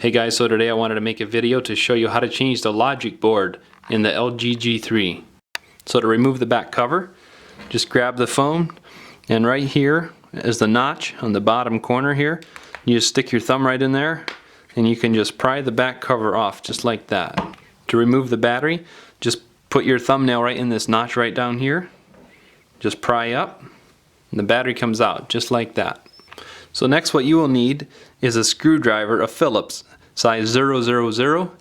Hey guys, so today I wanted to make a video to show you how to change the logic board in the LG G3. So to remove the back cover, just grab the phone, and right here is the notch on the bottom corner here. You just stick your thumb right in there and you can just pry the back cover off just like that. To remove the battery, just put your thumbnail right in this notch right down here. Just pry up and the battery comes out just like that. So next what you will need is a screwdriver, a Phillips, size 000,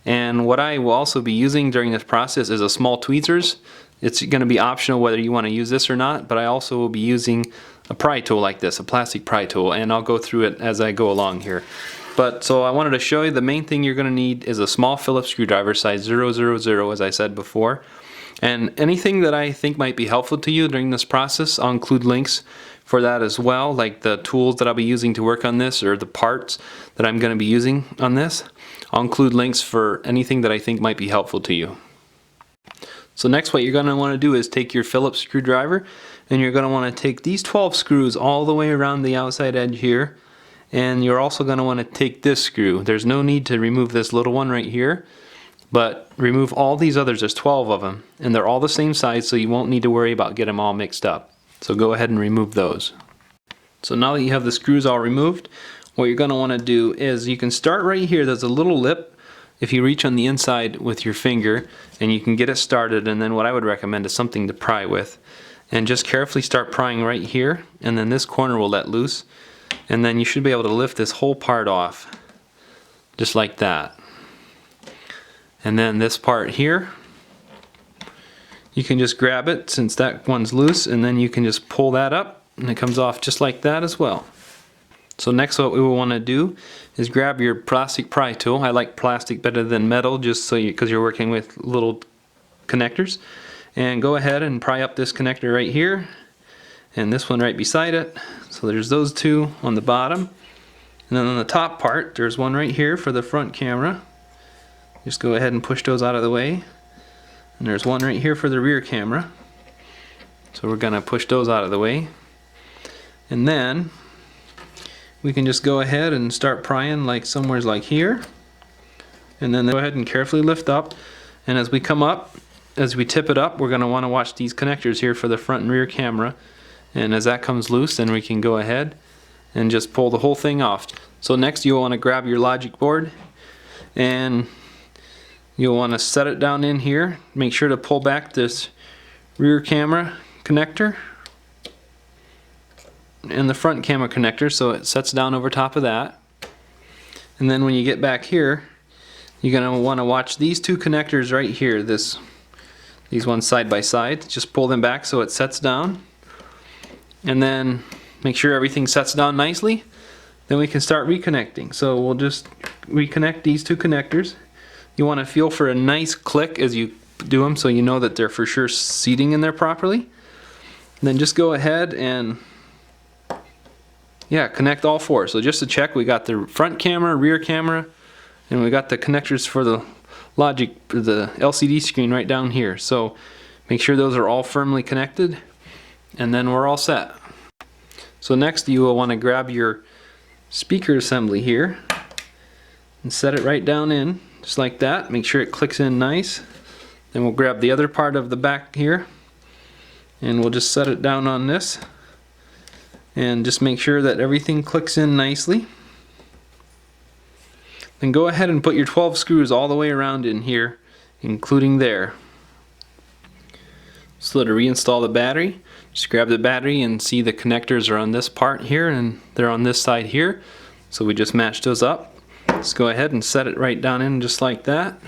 and what I will also be using during this process is a small tweezers. It's going to be optional whether you want to use this or not, but I also will be using a pry tool like this, a plastic pry tool, and I'll go through it as I go along here. But so I wanted to show you the main thing you're going to need is a small Phillips screwdriver, size 000, as I said before. And anything that I think might be helpful to you during this process, I'll include links for that as well, like the tools that I'll be using to work on this or the parts that I'm going to be using on this. I'll include links for anything that I think might be helpful to you. So next what you're going to want to do is take your Phillips screwdriver and you're going to want to take these 12 screws all the way around the outside edge here, and you're also going to want to take this screw. There's no need to remove this little one right here, but remove all these others. There's 12 of them and they're all the same size, so you won't need to worry about getting them all mixed up. So go ahead and remove those. So now that you have the screws all removed, what you're going to want to do is you can start right here. There's a little lip if you reach on the inside with your finger, and you can get it started, and then what I would recommend is something to pry with. And just carefully start prying right here, and then this corner will let loose, and then you should be able to lift this whole part off just like that. And then this part here, you can just grab it since that one's loose, and then you can just pull that up and it comes off just like that as well. So next what we will want to do is grab your plastic pry tool. I like plastic better than metal just so because you're working with little connectors. And go ahead and pry up this connector right here and this one right beside it. So there's those two on the bottom. And then on the top part there's one right here for the front camera. Just go ahead and push those out of the way. And there's one right here for the rear camera. So we're going to push those out of the way. And then we can just go ahead and start prying like somewheres like here. And then go ahead and carefully lift up. And as we come up, as we tip it up, we're going to want to watch these connectors here for the front and rear camera. And as that comes loose, then we can go ahead and just pull the whole thing off. So next you'll want to grab your logic board and you'll want to set it down in here. Make sure to pull back this rear camera connector and the front camera connector so it sets down over top of that. And then when you get back here, you're going to want to watch these two connectors right here, these ones side by side. Just pull them back so it sets down. And then make sure everything sets down nicely. Then we can start reconnecting. So we'll just reconnect these two connectors. You want to feel for a nice click as you do them so you know that they're for sure seating in there properly. And then just go ahead and connect all four. So just to check, we got the front camera, rear camera, and we got the connectors for the logic, the LCD screen right down here. So make sure those are all firmly connected, and then we're all set. So next you will want to grab your speaker assembly here and set it right down in just like that. Make sure it clicks in nice. Then we'll grab the other part of the back here and we'll just set it down on this and just make sure that everything clicks in nicely. Then go ahead and put your 12 screws all the way around in here, including there. So to reinstall the battery, just grab the battery and see the connectors are on this part here and they're on this side here. So we just match those up. Let's go ahead and set it right down in just like that.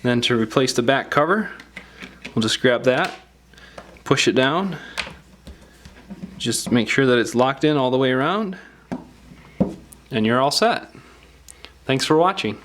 Then to replace the back cover, we'll just grab that, push it down, just make sure that it's locked in all the way around, and you're all set. Thanks for watching.